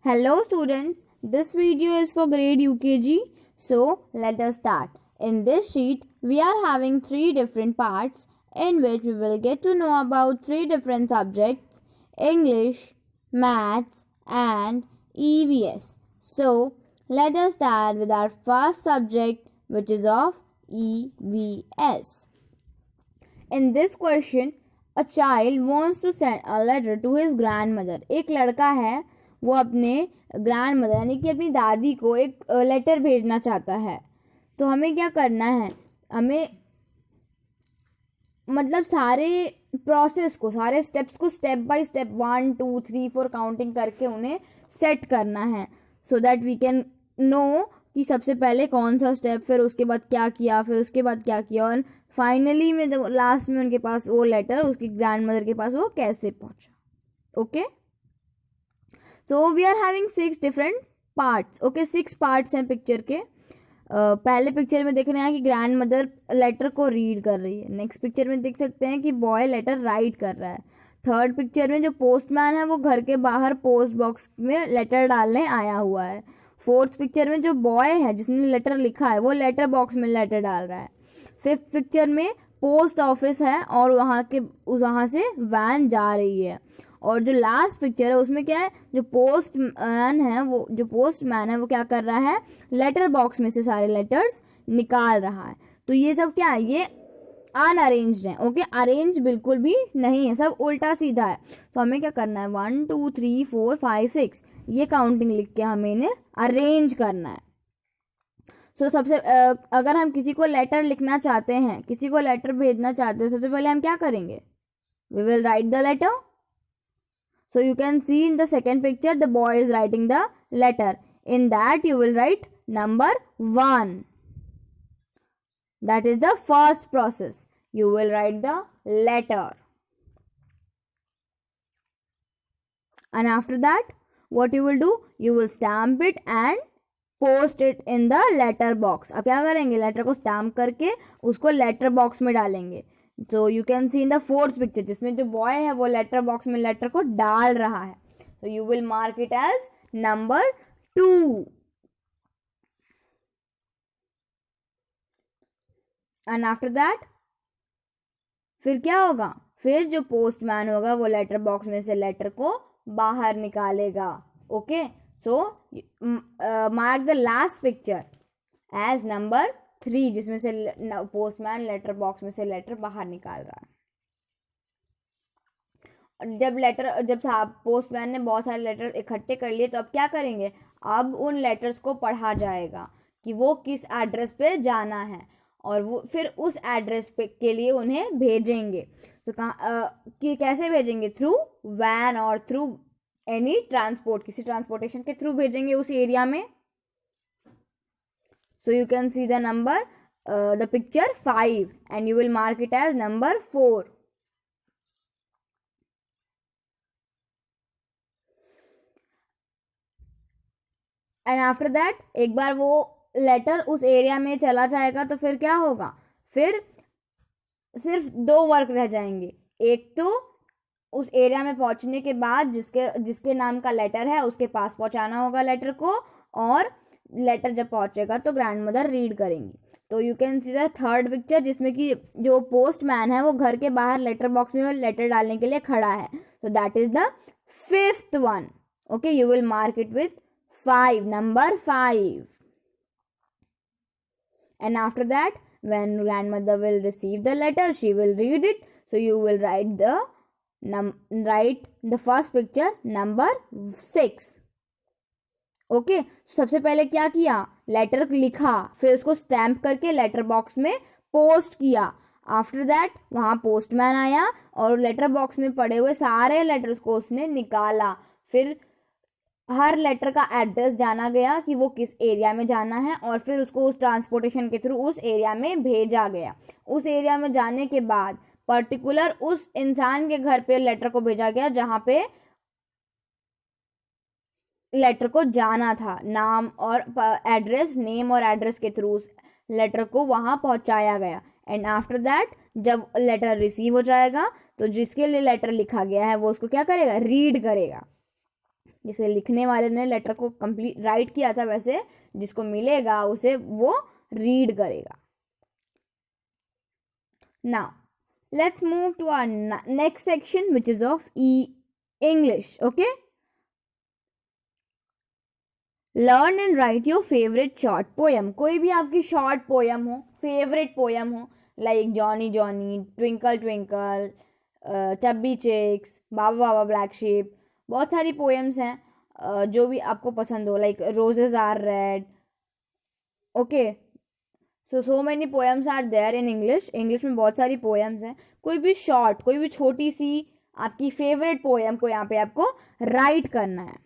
Hello students, this video is for grade UKG. So let us start. In this sheet, we are having 3 different parts in which we will get to know about 3 different subjects: English, Maths and EVS. So let us start with our first subject, which is of EVS. In this question, a child wants to send a letter to his grandmother. एक लड़का है, वो अपने grand mother यानी कि अपनी दादी को एक लेटर भेजना चाहता है. तो हमें क्या करना है, हमें मतलब सारे प्रोसेस को, सारे स्टेप्स को स्टेप बाय स्टेप 1 2 3 4 काउंटिंग करके उन्हें सेट करना है, so that we can know कि सबसे पहले कौन सा स्टेप, फिर उसके बाद क्या किया, फिर उसके बाद क्या किया, और फाइनली में जब लास्ट में उनके पास वो लेटर उसकी ग्रैंड मदर के पास वो कैसे पहुंचा. Okay, so we are having 6 different parts. Okay, 6 parts हैं पिक्चर के. पहले पिक्चर में देख रहे हैं कि ग्रैंड मदर लेटर को रीड कर रही है. नेक्स्ट पिक्चर में देख सकते हैं कि बॉय लेटर राइट कर रहा है. थर्ड पिक्चर में जो पोस्टमैन है वो घर के बाहर पोस्ट बॉक्स में लेटर डालने आया हुआ है. फोर्थ पिक्चर में जो बॉय है जिसने लेटर लिखा है वो लेटर बॉक्स में लेटर डाल रहा है. फिफ्थ पिक्चर में पोस्ट ऑफिस है और वहाँ से वैन जा रही है. और जो लास्ट पिक्चर है उसमें क्या है, जो पोस्टमैन है वो क्या कर रहा है, लेटर बॉक्स में से सारे लेटर्स निकाल रहा है. तो ये सब क्या है, ये अनअरेंज्ड है. ओके, अरेंज बिल्कुल भी नहीं है, सब उल्टा सीधा है. तो हमें क्या करना है, 1 2 3 4 5 6 ये काउंटिंग लिख के हमें इन्हें अरेंज करना है. सो सबसे अगर हम किसी को लेटर लिखना चाहते हैं, किसी को लेटर भेजना चाहते हैं, सबसे पहले हम क्या करेंगे, we will write the letter. So you can see in the second picture the boy is writing the letter. In that you will write number 1. That is the first process. You will write the letter. And after that what you will do, you will stamp it and post it in the letter box. अब क्या करेंगे, letter को stamp करके उसको letter box में डालेंगे. So you can see in the fourth picture जिसमें जो बॉय है वो लेटर बॉक्स में लेटर को डाल रहा है. So you will mark it as number 2. And after that फिर क्या होगा, फिर जो पोस्टमैन होगा वो लेटर बॉक्स में से लेटर को बाहर निकालेगा. Okay, so mark the last picture as number 3 जिसमें से पोस्टमैन लेटर बॉक्स में से लेटर बाहर निकाल रहा है. जब पोस्टमैन ने बहुत सारे लेटर इकट्ठे कर लिए तो अब क्या करेंगे, अब उन लेटर्स को पढ़ा जाएगा कि वो किस एड्रेस पे जाना है और वो फिर उस एड्रेस पे के लिए उन्हें भेजेंगे. तो कि कैसे भेजेंगे, थ्रू वैन और थ्रू एनी ट्रांसपोर्ट, किसी ट्रांसपोर्टेशन के थ्रू भेजेंगे उस एरिया में. So you can see the number, the picture 5 and you will mark it as number 4. And after that एक बार वो लेटर उस एरिया में चला जाएगा तो फिर क्या होगा, फिर सिर्फ 2 वर्क रह जाएंगे. एक तो उस एरिया में पहुंचने के बाद जिसके नाम का लेटर है उसके पास पहुंचाना होगा लेटर को, और लेटर जब पहुंचेगा तो ग्रैंड मदर रीड करेंगी. तो you can see the third picture जिसमें कि जो पोस्टमैन है वो घर के बाहर लेटर बॉक्स में लेटर डालने के लिए खड़ा है. तो that is the 5th one. Okay, you will mark it with 5, number 5. And after that when grandmother will receive the letter she will read it. So you will write the first picture number 6. Okay, सबसे पहले क्या किया, letter लिखा, फिर उसको stamp करके letter box में post किया. आफ्टर दैट वहाँ पोस्टमैन आया और लेटर बॉक्स में पड़े हुए सारे लेटर्स को उसने निकाला. फिर हर लेटर का एड्रेस जाना गया कि वो किस एरिया में जाना है और फिर उसको उस ट्रांसपोर्टेशन के थ्रू उस एरिया में भेजा गया. उस एरिया में जाने के बाद पर्टिकुलर उस इंसान के घर पे लेटर को भेजा गया जहाँ पे लेटर को जाना था. नेम और एड्रेस के थ्रू लेटर को वहां पहुंचाया गया. एंड आफ्टर दैट जब लेटर रिसीव हो जाएगा तो जिसके लिए लेटर लिखा गया है वो उसको क्या करेगा, रीड करेगा. जैसे लिखने वाले ने लेटर को कंप्लीट राइट किया था, वैसे जिसको मिलेगा उसे वो रीड करेगा. Now, let's move to our next section, which is of English. Okay? Learn and write your favorite short poem. कोई भी आपकी short poem हो, favorite poem हो, like Johnny Johnny, Twinkle Twinkle, Chubby Chicks, Baba Baba Black Sheep. बहुत सारी poems हैं जो भी आपको पसंद हो, like Roses Are Red. Okay. So many poems are there in English. English में बहुत सारी poems हैं. कोई भी short, कोई भी छोटी सी आपकी favorite poem को यहाँ पे आपको write करना है.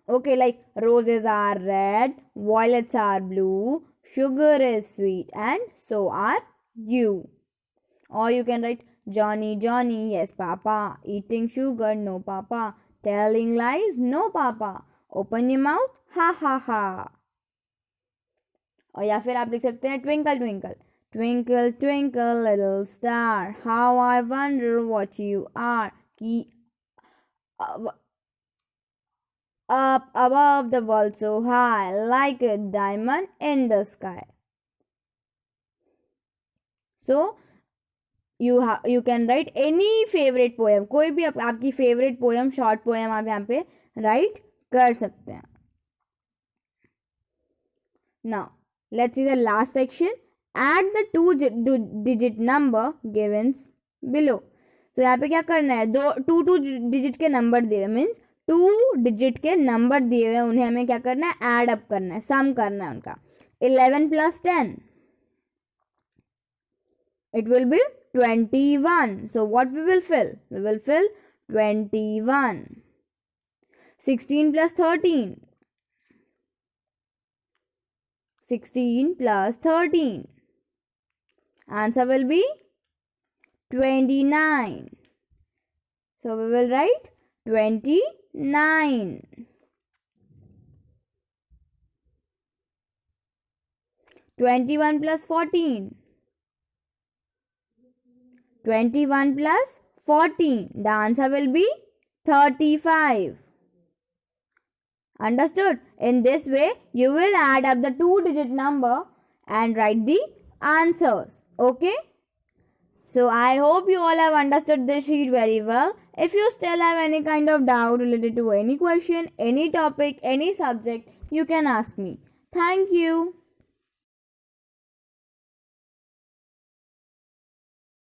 Okay, like roses are red, violets are blue, sugar is sweet, and so are you. Or you can write Johnny, Johnny, yes papa, eating sugar, no papa, telling lies, no papa, open your mouth, ha ha ha. और या फिर आप लिख सकते हैं twinkle twinkle, twinkle twinkle little star, how I wonder what you are, कि up above the world so high, like a diamond in the sky. So you can write any favorite poem. कोई भी आपकी favorite poem, short poem आप यहाँ पे write कर सकते हैं. Now let's see the last section. Add the two-digit number given below. तो यहाँ पे क्या करना है, two digit के number दिए, means 2 digit के number दिए हुए, उन्हें हमें क्या करना है, add up करना है, sum करना है उनका. 11 plus 10, it will be 21. So what we will fill? We will fill 21. 16 plus 13, 16 plus 13. Answer will be 29. So we will write 29. 21 plus 14. 21 plus 14. The answer will be 35. Understood? In this way, you will add up the two-digit number and write the answers. Okay? So, I hope you all have understood this sheet very well. If you still have any kind of doubt related to any question, any topic, any subject, you can ask me. Thank you.